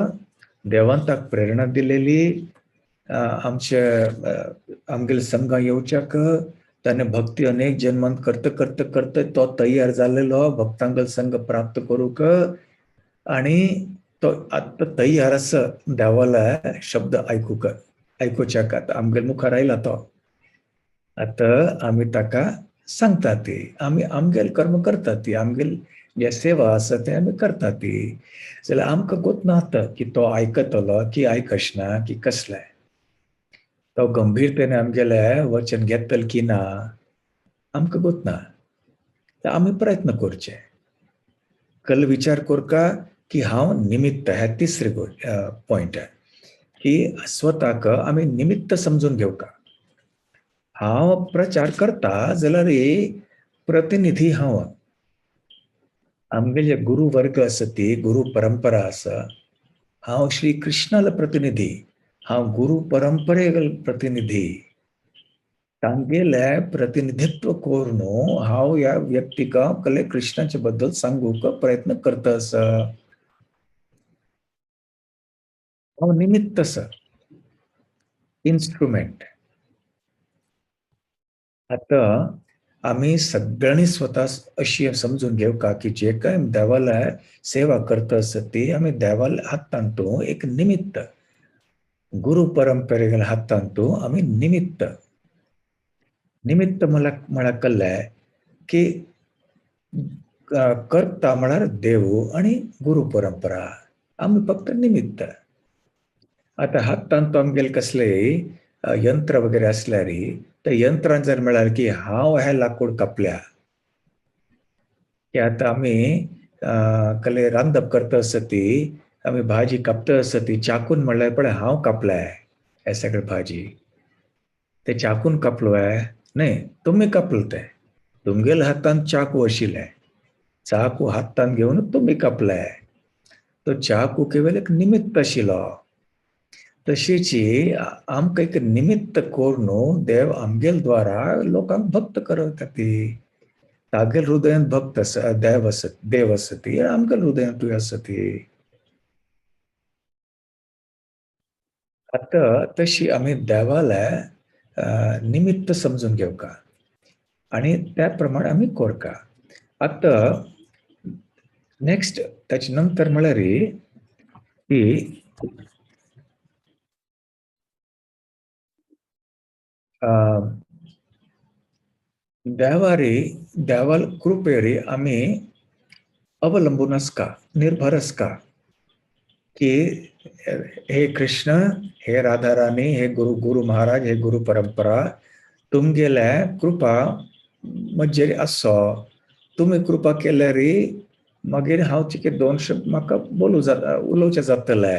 देवान ताका प्रेरणा दिलेली आमचे आमगेले संघा येवच्याक ताणें भक्ती अनेक जन्मांत करता तो तयार जाल्लो भक्तांगल संघ प्राप्त करूक आणि तो आत्ता तयार आसा देवाला शब्द आयकुच्याक. आतां आमगेले मुखार आयला तो. आतां आमी ताका सांगता ती, आमी आमगेल कर्म करता ती, आमगेल जे सेवा आसा ते आमी करता ती. जाल्यार आमकां गोत ना की तो आयकतलो की आयकचना की कसलें. तो गंभीरतेने आमगेले वचन घेतल की ना आमकां गोत ना. आमी प्रयत्न करचे. कल विचार करका की हांव निमित्त, हे तिसरे पॉइंट की स्वताक आमी निमित्त समजून घेवका. हांव प्रचार करता जाल्यार प्रतिनिधी हांव. आमगे जे गुरु वर्ग आसा ती गुरु परंपरा आसा, हांव श्री कृष्णाला प्रतिनिधी, हांव गुरु परंपरेगल प्रतिनिधी. तांगेले प्रतिनिधित्व करून हांव ह्या व्यक्तीक कले कृष्णाचे बद्दल सांगूक प्रयत्न करता आसा. हांव निमित्त आसा, इन्स्ट्रुमेंट. आतां आमी सगळ्यांनी स्वता अशी समजून घेवका की जे काय देवाला सेवा करता आसा ती आमी देवाल्या हातांतू एक निमित्त, गुरु परंपरेगल हातांतू आमी निमित्त. निमित्त म्हळ्यार कल्ले की करता म्हळ्यार देव आणि गुरु परंपरा, आमी फक्त निमित्त. आता हातांत आमगेले कसले यंत्र वगैरे असल्यार त्या यंत्रान जर म्हळ्यार की हांव हे लाकूड कापल्या, की आता आमी कले रांदप करता आसा ती, आमी भाजी कापता आसा ती चाकून म्हणल्यार पळय हांव कापलाय हे सगळे भाजी. ते चाकून कापलो न्हय, तुमी कापलो ते. तुमगेले हातांत चाकू आशिल्ले, चाकू हातांत घेवन तुमी कापले. तो चाकू केवळ एक निमित्त आशिल्लो. तशीच आमकां एक निमित्त करून देव आमगेल द्वारा लोकांक भक्त करता ती. तागेल हृदयांत भक्त आसा, देव आसा ती, आमगेल हृदयांतूय आसा ती. आतां तशी आमी देवाला निमित्त समजून घेवका आणि त्या प्रमाणे आमी करका. आतां नेक्स्ट ताचे नंतर म्हळ्यार की देवारी देवाल कृपेरी आम्ही अवलंबूनच का, निर्भरच का, की हे कृष्ण, हे राधाराणी, हे गुरु महाराज, हे गुरु परंपरा, तुमगेले कृपा मजेरी असो, तुम्ही कृपा केल्यारी मागीर हांव चिके दोन शब्द म्हाका उलोवचें जातले,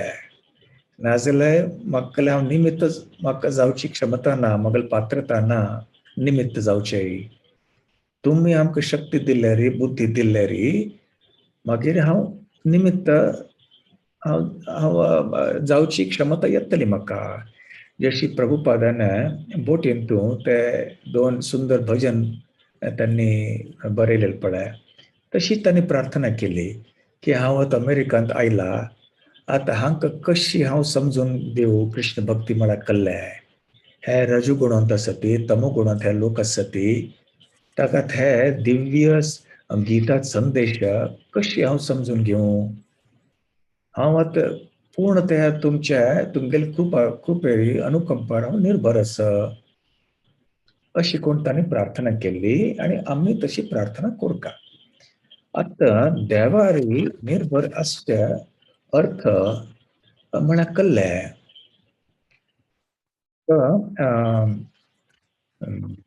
नाजाल्यार म्हाका हांव निमित्त म्हाका जावची क्षमता ना, म्हाका पात्रता ना निमित्त जावचें. तुम्ही आमकां शक्ती दिल्यारी, बुद्धी दिल्यारी मागीर हांव निमित्त हांव जावची क्षमता येतली म्हाका. जशी प्रभुपादान बोटींतू ते 2 सुंदर भजन त्यांनी बरयलेले पळय, तशी त्यांनी प्रार्थना केली की हांव आतां अमेरिकांत आयला, आतां हांकां कशी हांव समजून दिवं कृष्ण भक्ती म्हळ्यार कसलें. हे रजोगुणांत आसती, तमोगुणांत हे लोक आसती, ताका हे दिव्य गीतात संदेश कशी हांव समजून घेवं. हांव आतां पूर्णतया तुमगेले कृपेरी अनुकंपार हांव निर्भर आसा, अशी कोण तांणी प्रार्थना केली आणि आम्ही तशी प्रार्थना करता. आतां देवारी निर्भर असचे अर्थ म्हळ्यार कसलें.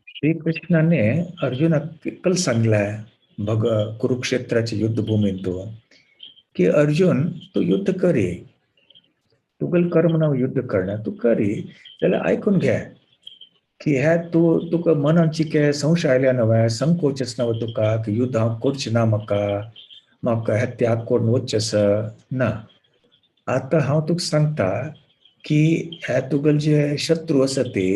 श्री कृष्णाने अर्जुनाक कल सांगलाय कुरुक्षेत्राच्या युद्धभूमीत की अर्जुन तू युद्ध करी, तुगेल कर्म नाव युद्ध करणार, तू करी जाल्यार आयकून घे की हे तुका मनान चिके संशय आयल्या नव्हे, संकोचच नव्हे तुका की युद्ध हांव करचें ना, म्हाका हे त्याग करून वचचें ना. आतां हांव तुका सांगता की हे तुगेल जे शत्रू आसा ती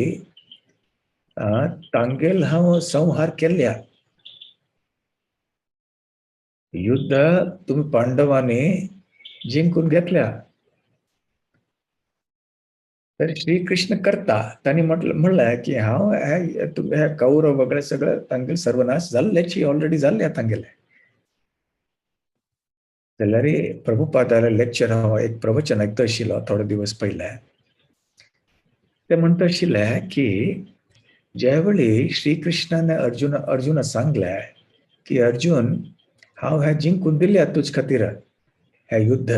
तांगेल हांव संहार केल्या. युद्ध तुम्ही पांडवांनी जिंकून घेतल्या. तर श्रीकृष्ण करता त्यांनी म्हणलंय की हांव हे कौरव वगैरे सगळं तांगेल सर्वनाश जाल्ल्याची ऑलरेडी जाल्ल्या तांगेले. जाल्यार प्रभुपादाला लेक्चर हांव एक प्रवचन आयकता आशिल्लो थोडे दिवस पयले. ते म्हणटा आशिल्ले की ज्यावेळी श्रीकृष्णाने अर्जुना सांगले की अर्जुन हांव हे जिंकून दिल्या तुज खातीर हे युद्ध,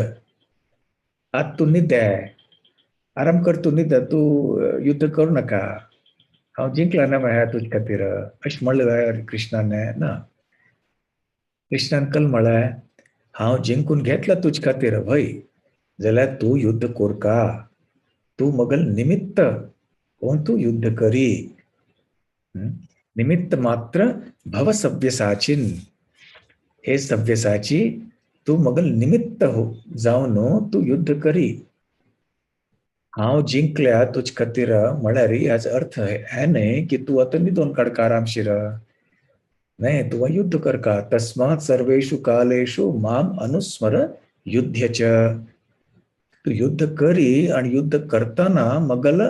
आतां तूं न्हिदे, आराम कर, तूं न्हिद, तूं युद्ध करू नाका, हांव जिंकला ना हे तुज खातीर अशें म्हणलें कृष्णाने ना. कृष्णान कल म्हळें हांव जिंकून घेतला तुज खातीर हय, जाल्यार तूं युद्ध कोरका, तूं मगल निमित्त कोण तूं युद्ध करी. निमित्त मात्र भव सव्यसाचीन, हे सव्यसाची तू मगल निमित्त हो जावन तू युद्ध करी. हांव जिंकल्या तुज खातीर म्हळ्यार हाचो अर्थ हे न्हय की तूं आतां न्हिदोन काडका आरामशीर, न्हय, तूं युद्ध करका. तस्मात सर्वेषु कालेषु माम अनुस्मर युध्यच. तू युद्ध करी आणि युद्ध करताना मगल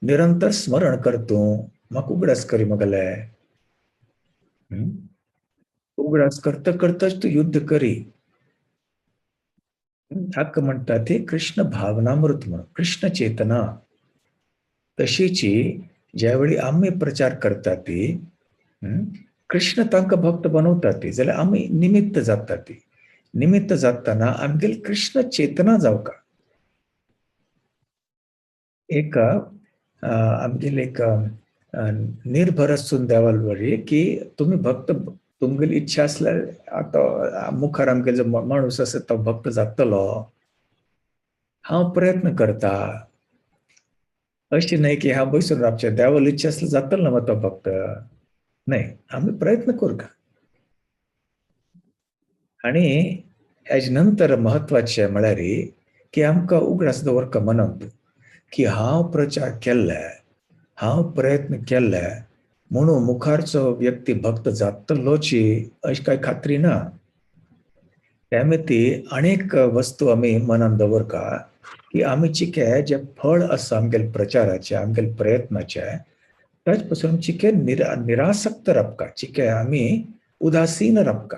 निरंतर स्मरण करतो, म्हाका उगडास करी मगले. उगडास करता करताच तू युद्ध करी. हाका म्हणटा ती कृष्ण भावनामृत म्हणून, कृष्ण चेतना. तशीची ज्यावेळी आम्ही प्रचार करता ती कृष्ण तांकां भक्त बनवता ती, जाल्यार आम्ही निमित्त जाता ती. निमित्त जातना आमगेली कृष्ण चेतना जावका. एक आमगेली एक निर्भर आसून देवाल बरी की तुम्ही भक्त, तुमगेली इच्छा असल्यार आतां मुखार आमगेलो जो माणूस आसा तो भक्त जातलो, हांव प्रयत्न करता. अशी न्हय की हांव बसून रावचें, देवाली इच्छा आसल्यार जातलो ना तो भक्त, न्हय, आमी प्रयत्न करता. आणि हेजे नंतर महत्वाचें म्हळ्यार की आमकां उगडास दवरका मनांत की हांव प्रचार केल्ले, हांव प्रयत्न केल्ले म्हणून मुखारचो व्यक्ती भक्त जातलोची अशी कांय खात्री ना. त्यामेती अनेक वस्तू आमी मनान दवरका की आमी चिके जे फळ आसा आमगेले प्रचाराचे, आमगेले प्रयत्नाचे, ताचे पासून चिके निरासक्त रावका, चिके आमी उदासीन रावका.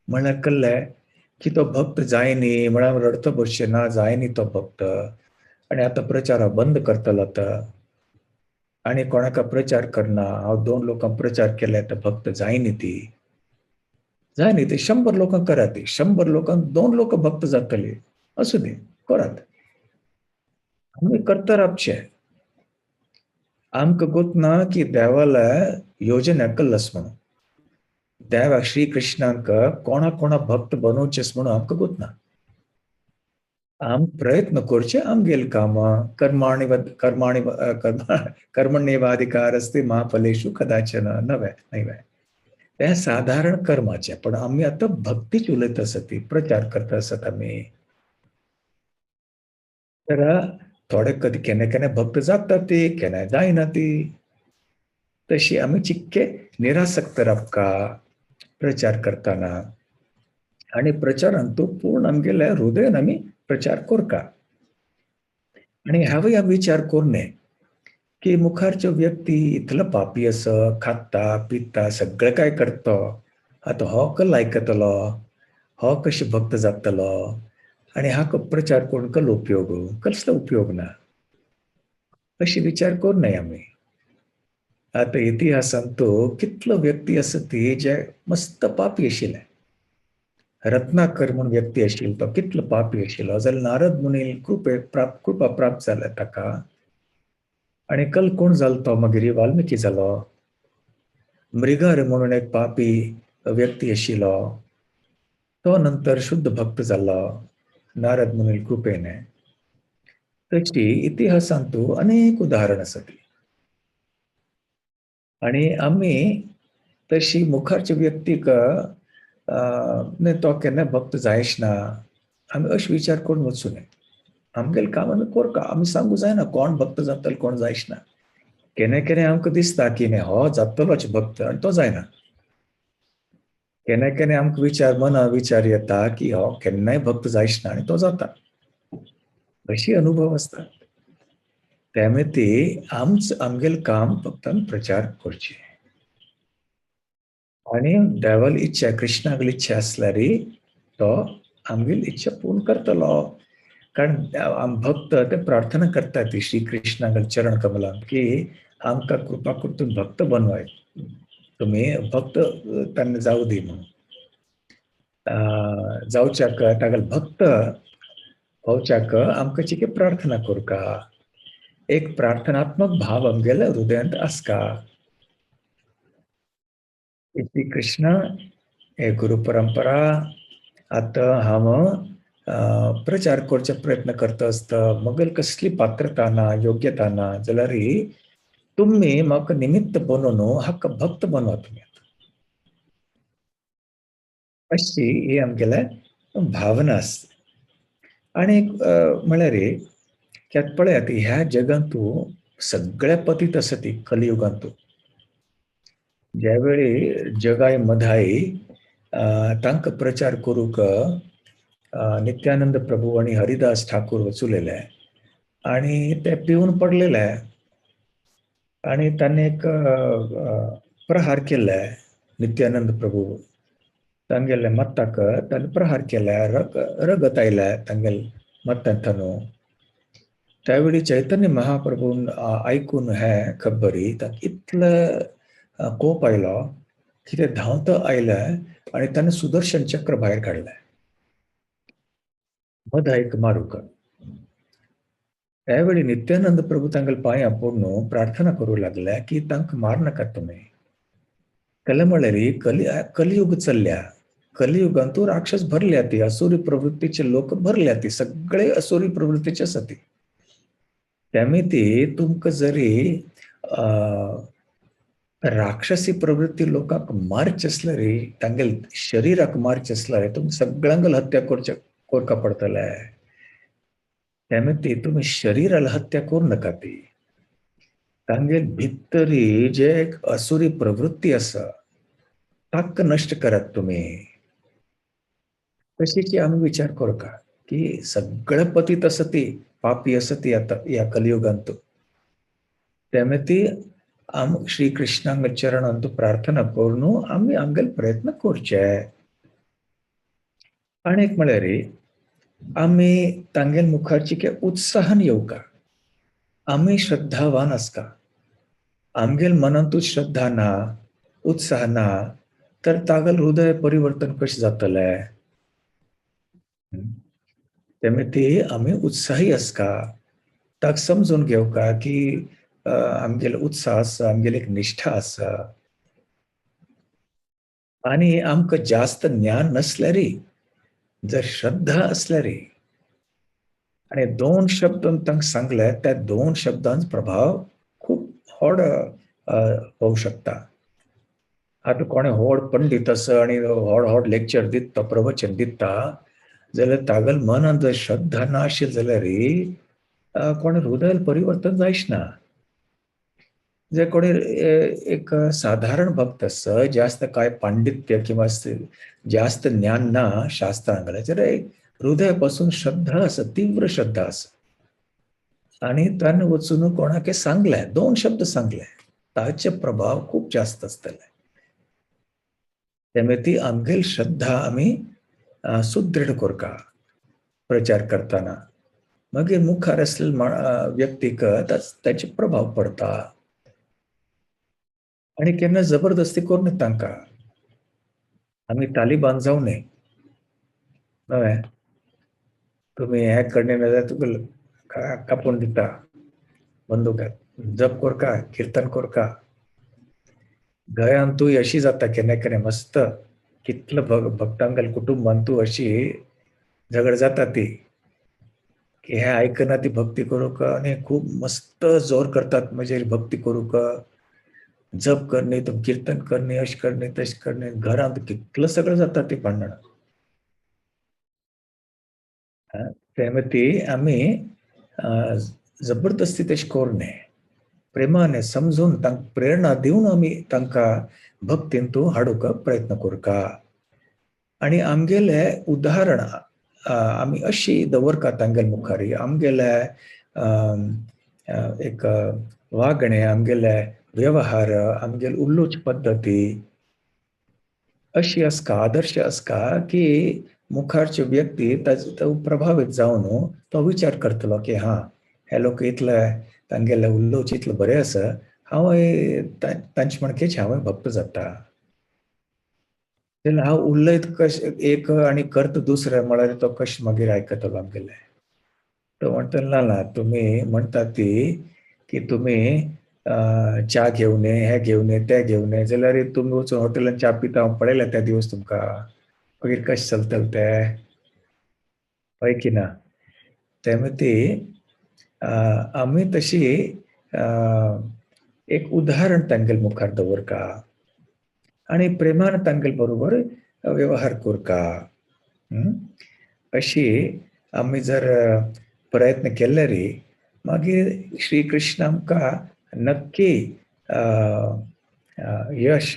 म्हळ्यार कल्लें की तो भक्त जायनी म्हळ्यार रडतो बसचें ना, जायनी तो भक्त, आणि आता प्रचार बंद करतलो आतां. आणि कोणाका प्रचार करना हांव 2 लोकांक प्रचार केले तर भक्त जायनी ती 100 लोकांक करा ती 100 लोकांक 2 लोक भक्त जातले असू दे करात आम्ही करता रावचे आमकां गोतना की देवाला योजना कल्लस म्हणून देवा श्री कृष्णांक कोणा कोणा भक्त बनवचेस म्हणून आमकां गोतना आम प्रयत्न करचे आमगेल काम कर्माणि कर्माणि कर्मण्येवाधिकारस्ते मा फलेषु कदाचन नव्हे नैवे ते साधारण कर्माचे पण आम्ही आता भक्तीच उलयत आसत प्रचार करता आसत आम्ही तर थोडे कधी केन्ना केन्ना भक्त जाता ती केन्ना जायना ती तशी आम्ही चिक्के निरासक्त रावका प्रचार करताना आणि प्रचारान तो पूर्ण आमगेल्या हृदयान आम्ही प्रचार करका आणि हांवें हा विचार कोरणे की मुखारच्यो व्यक्ती इतलो पापी आस खाता पिता सगळें काय करता आता हो कल्लो आयकतलो हो कशें भक्त जातलो आणि हाका प्रचार करून कसलो उपयोग कसलो उपयोग ना अशी विचार कोरनाय आमी आता इतिहासान तो कितलो व्यक्ती आसा ती जे मस्त पापी आशिल्ले रत्नाकर म्हणून व्यक्ती आशिल्लो तो कितलो पापी आशिल्लो जाल्यार नारद मुनी कृपा प्राप्त जाल्या ताका आणि कल कोण जालो तो मागीर वाल्मिकी जालो मृगार म्हणून एक पापी व्यक्ती आशिल्लो तो नंतर शुद्ध भक्त जालो नारद मुनी कृपेने तशी इतिहासान तू अनेक उदाहरण आसात आणि आम्ही तशी मुखारच्या व्यक्तीक तो केन्ना भक्त जायच ना आम्ही अशें विचार करून वचूं नये आमगेलें काम आमी करता आमी सांगू जायना कोण भक्त जातलो कोण जायच ना केन्ना केन्ना आमकां दिसता की न्ही हो जातलोच भक्त आनी तो जायना केन्ना केन्ना आमकां मना विचार येता की हो केन्नाय भक्त जायच ना आनी तो जाता अशी अनुभव असतात त्यामुळे ते आमगेलें काम फक्त आमी प्रचार करचे आणि देवाली इच्छा कृष्णागली इच्छा आसल्यार तो आमगेली इच्छा पूर्ण करतलो कारण भक्त ते प्रार्थना करतात श्री कृष्णागल चरण कमलान की आमकां कृपा करून तुम्ही भक्त बनवाय तुम्ही भक्त त्यांना जाऊ दी म्हणून जावच्याक तागेल भक्त होवच्याक आमकां चिके प्रार्थना करका एक प्रार्थनात्मक भाव आमगेल्या हृदयांत आसका श्री कृष्ण हे गुरु परंपरा आता हांव प्रचार करचे प्रयत्न करता आसता मगेल कसली पात्रता ना योग्यता ना जाल्यार तुम्ही म्हाका निमित्त बनून हाका भक्त बनवा तुम्ही अशी ही आमगेल्या भावना आसता आणि म्हळ्यार त्यात पळयात ह्या जगांतू सगळ्या पतीत आसा ती कलियुगांतू ज्यावेळी जगाय मधाय तांकां प्रचार करूक नित्यानंद प्रभू आणि हरिदास ठाकूर वचुलेले आणि ते पिवन पडलेले आणि तांणे एक प्रहार केले नित्यानंद प्रभू तांगेले मत्ताक तांणे प्रहार केले रगत आयले तांगेल मत्तांतनू त्यावेळी चैतन्य महाप्रभून ऐकून हे खबरी ताका इतलो कोप आयलो की ते धांवत आयले आणि ताणें सुदर्शन चक्र भायर काडलें मधायक मारूक त्यावेळी नित्यानंद प्रभू तांगेल पांयां पडून प्रार्थना करूं लागले की तांकां मार नाकात तुमी केले म्हळ्यार कलियुग चल्ल्या कलियुगांतू राक्षस भरल्या ती असुरी प्रवृत्तीचे लोक भरल्या ती सगळे असुरी प्रवृत्तीचे आसा ती त्यामुळे ती तुमकां जरी राक्षसी प्रवृत्ती लोकांक मारचे आसल्यार तांगेल शरिराक मारचे आसल्यार तुमकां सगळ्यांक हत्या करका पडटले त्यामुळे ती तुम्ही शरीराला हत्या करू नका ती तांगेल भितरी जे एक असुरी प्रवृत्ती आसा ताका नष्ट करात तुम्ही तशीची आम्ही विचार करता की सगळं पतीत आसा ती पापी आसा ती आता या कलियुगांत त्यामुळे ती श्री कृष्णांग चरणांत प्रार्थना करून आम्ही आमगेल प्रयत्न करचे आणि एक म्हळ्यार आम्ही तांगेल मुखारची के उत्साहान येवका आम्ही श्रद्धावान आसका आमगेल मनांतू श्रद्धा ना, उत्साह ना, तर तागल हृदय परिवर्तन कशें जातले? त्यामुळे ते आम्ही उत्साही आसका, ताका समजून घेवका की आमगेलो उत्साह आसा, आमगेली एक निष्ठा आसा. आणि आमकां जास्त ज्ञान नसल्यारय, जर श्रद्धा असल्यारय आणि 2 शब्द तांकां सांगले, त्या 2 शब्दांचो प्रभाव खूप व्हड होवंक शकता. आता कोणे व्हड पंडित आसा आणि व्हड लेक्चर दिता, प्रवचन दिता, जाल्यार तागेले मनांत जर श्रद्धा नाशिल जाल्यारय कोणे हृदयाल परिवर्तन जायच ना. जे कोणी एक साधारण भक्त आसा, जास्त काय पांडित्य किंवा जास्त ज्ञान ना शास्त्रांगले, जाल्यार हृदयापासून श्रद्धा आसा, तीव्र श्रद्धा आसा. आणि ताणें वचून कोणाक सांगले, 2 शब्द सांगले, ताचे प्रभाव खूप जास्त आसतले. त्यामुळे ती आमगेली श्रद्धा आमी सुदृढ करका प्रचार करताना. मागीर मुखार आसलेल्या व्यक्तीक ताचे प्रभाव पडटा. आणि केन्ना जबरदस्ती करूं तांकां. आमी तालिबान जावं न्ही. कळ्ळें? तुमी हे करले नाजाल्यार तुका कापून दिता बंदुकान. जप कोरका, कीर्तन कोरका. गोंयांतूय अशी जाता केन्ना मस्त कितलो भक्तांगेल कुटुंबांतू अशी झगड जाता ती. की हे आयकना ती भक्ती करूंक आणि खूप मस्त जोर करतात म्हजेर भक्ती करूंक. जप करणे, तो कीर्तन करणे, अशें करणे, तशें करणे. घरांत कितलं सगळं जाता ती भांडणां. त्यामुळे ती आमी जबरदस्ती तशी करूं न्ही. प्रेमाने समजून तांकां प्रेरणा दिवन आमी तांकां भक्तींतू हाडूंक प्रयत्न करका. आणि आमगेले उदाहरण आमी अशी दवरका तांगेले मुखारी. आमगेले एक वागणे, आमगेले व्यवहार, आमगेली उलोवची पद्दती अशी आसका, आदर्श आसका की मुखारचे व्यक्ती तो प्रभावीत जावन तो विचार करतलो की हां, हे लोक इतले तांगेले उलोवचें इतलें बरें आसा, हांवूय तांचे मणकेचे हांवूय भक्त जाता. जाल्यार हांव उलयत कशें एक आणि करता दुसरें म्हळ्यार तो कशें मागीर आयकतलो आमगेलें. तो म्हणटलो ना ना तुमी म्हणटा ती की तुमी च्या घेवन ये, हे घेवन ये, ते घेवन ये, जाल्यार तुमी वचून हॉटेलांत च्या पिता हांव पळयल्या त्या दिवस तुमकां. मागीर कशें चलतलें तें? हय की ना? त्यामुळे ती आमी तशी एक उदाहरण तांगेले मुखार दवरका. आणि प्रेमान तांगेल बरोबर व्यवहार करका. अशी आमी जर प्रयत्न केल्यारय मागीर श्री कृष्ण आमकां नक्की यश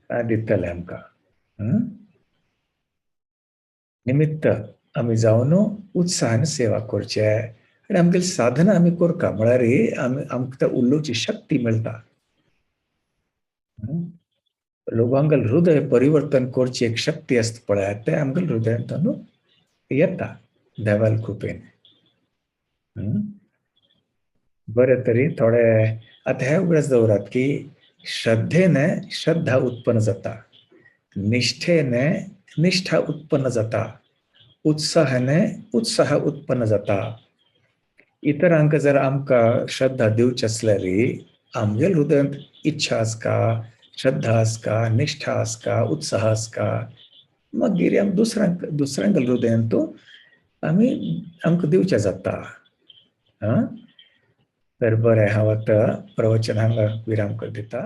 दितले आमकां. निमित्त आमी जावन उत्साहान सेवा करचे आणि आमगेली साधना आमी करका म्हळ्यार आमकां त्या उलोवची शक्ती मेळटा. लोकांगेल हृदय परिवर्तन करची एक शक्ती आसता पळय, ते आमगेल्या हृदयांतल्यान येता देवाले कृपेन. बरें तरी थोडे आतां हे उगडास दवरात की श्रद्धेने श्रद्धा उत्पन्न जाता. निष्ठेने निष्ठा उत्पन्न जाता. उत्साहाने उत्साह उत्पन्न जाता. इतरांक जर आमकां श्रद्धा दिवची आसल्यारय आमगेल्या हृदयांत इच्छा आसका, श्रद्धा आसका, निष्ठा आसका, उत्साह आसका, मागीर आमी दुसऱ्यांगेल्या हृदयांतू आमी आमकां दिवचें जाता. तर बरें हांव आतां प्रवचन हांगा विराम दिता.